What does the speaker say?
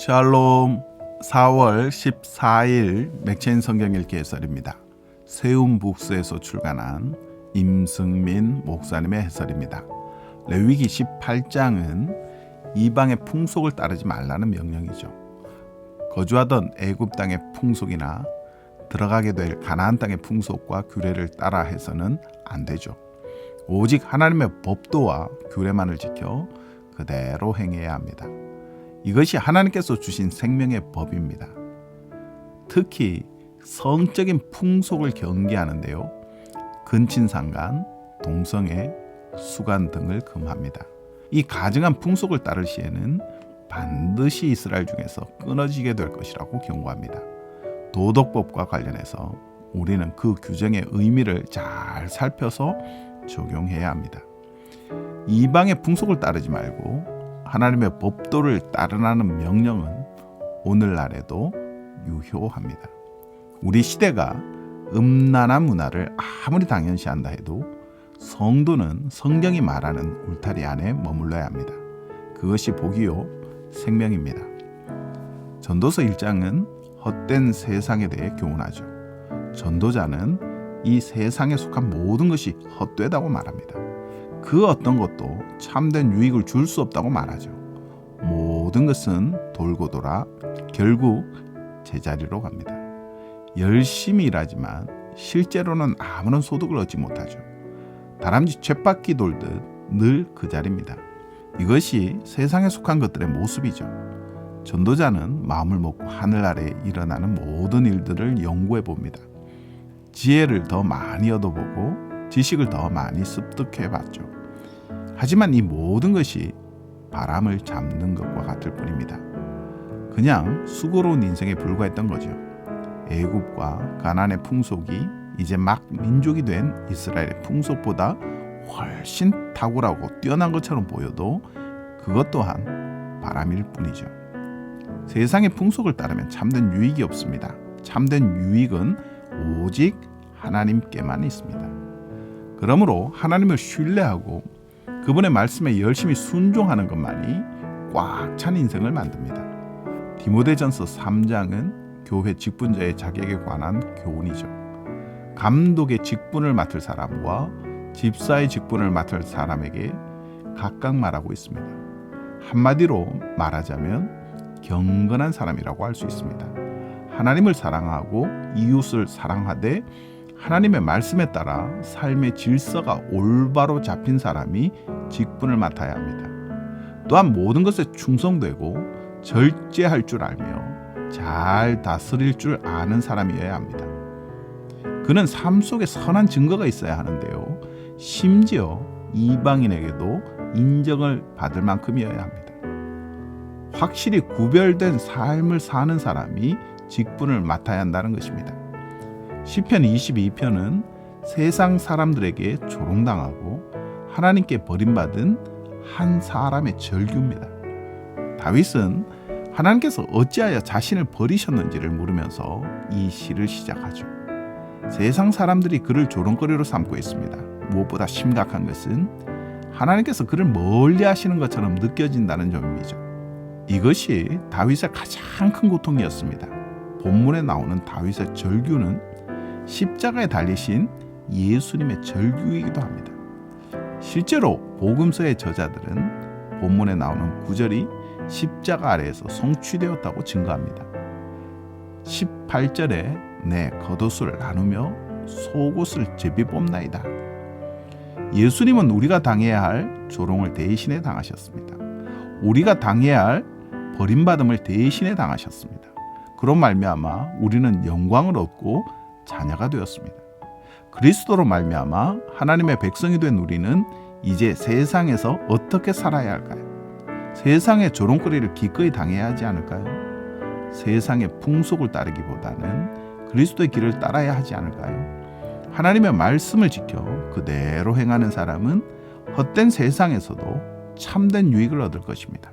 샬롬. 4월 14일 맥체인 성경 읽기 해설입니다. 세움북스에서 출간한 임승민 목사님의 해설입니다. 레위기 18장은 이방의 풍속을 따르지 말라는 명령이죠. 거주하던 애굽 땅의 풍속이나 들어가게 될 가나안 땅의 풍속과 규례를 따라 해서는 안 되죠. 오직 하나님의 법도와 규례만을 지켜 그대로 행해야 합니다. 이것이 하나님께서 주신 생명의 법입니다. 특히 성적인 풍속을 경계하는데요. 근친상간, 동성애, 수간 등을 금합니다. 이 가증한 풍속을 따를 시에는 반드시 이스라엘 중에서 끊어지게 될 것이라고 경고합니다. 도덕법과 관련해서 우리는 그 규정의 의미를 잘 살펴서 적용해야 합니다. 이방의 풍속을 따르지 말고 하나님의 법도를 따르라는 명령은 오늘날에도 유효합니다. 우리 시대가 음란한 문화를 아무리 당연시한다 해도 성도는 성경이 말하는 울타리 안에 머물러야 합니다. 그것이 복이요 생명입니다. 전도서 1장은 헛된 세상에 대해 교훈하죠. 전도자는 이 세상에 속한 모든 것이 헛되다고 말합니다. 그 어떤 것도 참된 유익을 줄 수 없다고 말하죠. 모든 것은 돌고 돌아 결국 제자리로 갑니다. 열심히 일하지만 실제로는 아무런 소득을 얻지 못하죠. 다람쥐 쳇바퀴 돌듯 늘 그 자리입니다. 이것이 세상에 속한 것들의 모습이죠. 전도자는 마음을 먹고 하늘 아래에 일어나는 모든 일들을 연구해 봅니다. 지혜를 더 많이 얻어보고 지식을 더 많이 습득해 봤죠. 하지만 이 모든 것이 바람을 잡는 것과 같을 뿐입니다. 그냥 수고로운 인생에 불과했던 거죠. 애굽과 가나안의 풍속이 이제 막 민족이 된 이스라엘의 풍속보다 훨씬 탁월하고 뛰어난 것처럼 보여도 그것 또한 바람일 뿐이죠. 세상의 풍속을 따르면 참된 유익이 없습니다. 참된 유익은 오직 하나님께만 있습니다. 그러므로 하나님을 신뢰하고 그분의 말씀에 열심히 순종하는 것만이 꽉 찬 인생을 만듭니다. 디모데전서 3장은 교회 직분자의 자격에 관한 교훈이죠. 감독의 직분을 맡을 사람과 집사의 직분을 맡을 사람에게 각각 말하고 있습니다. 한마디로 말하자면 경건한 사람이라고 할 수 있습니다. 하나님을 사랑하고 이웃을 사랑하되 하나님의 말씀에 따라 삶의 질서가 올바로 잡힌 사람이 직분을 맡아야 합니다. 또한 모든 것에 충성되고 절제할 줄 알며 잘 다스릴 줄 아는 사람이어야 합니다. 그는 삶 속에 선한 증거가 있어야 하는데요. 심지어 이방인에게도 인정을 받을 만큼이어야 합니다. 확실히 구별된 삶을 사는 사람이 직분을 맡아야 한다는 것입니다. 시편 22편은 세상 사람들에게 조롱당하고 하나님께 버림받은 한 사람의 절규입니다. 다윗은 하나님께서 어찌하여 자신을 버리셨는지를 물으면서 이 시를 시작하죠. 세상 사람들이 그를 조롱거리로 삼고 있습니다. 무엇보다 심각한 것은 하나님께서 그를 멀리 하시는 것처럼 느껴진다는 점이죠. 이것이 다윗의 가장 큰 고통이었습니다. 본문에 나오는 다윗의 절규는 십자가에 달리신 예수님의 절규이기도 합니다. 실제로 복음서의 저자들은 본문에 나오는 구절이 십자가 아래에서 성취되었다고 증거합니다. 18절에 내 겉옷을 나누며 속옷을 제비 뽑나이다. 예수님은 우리가 당해야 할 조롱을 대신에 당하셨습니다. 우리가 당해야 할 버림받음을 대신에 당하셨습니다. 그런 말미암아 우리는 영광을 얻고 자녀가 되었습니다. 그리스도로 말미암아 하나님의 백성이 된 우리는 이제 세상에서 어떻게 살아야 할까요? 세상의 조롱거리를 기꺼이 당해야 하지 않을까요? 세상의 풍속을 따르기보다는 그리스도의 길을 따라야 하지 않을까요? 하나님의 말씀을 지켜 그대로 행하는 사람은 헛된 세상에서도 참된 유익을 얻을 것입니다.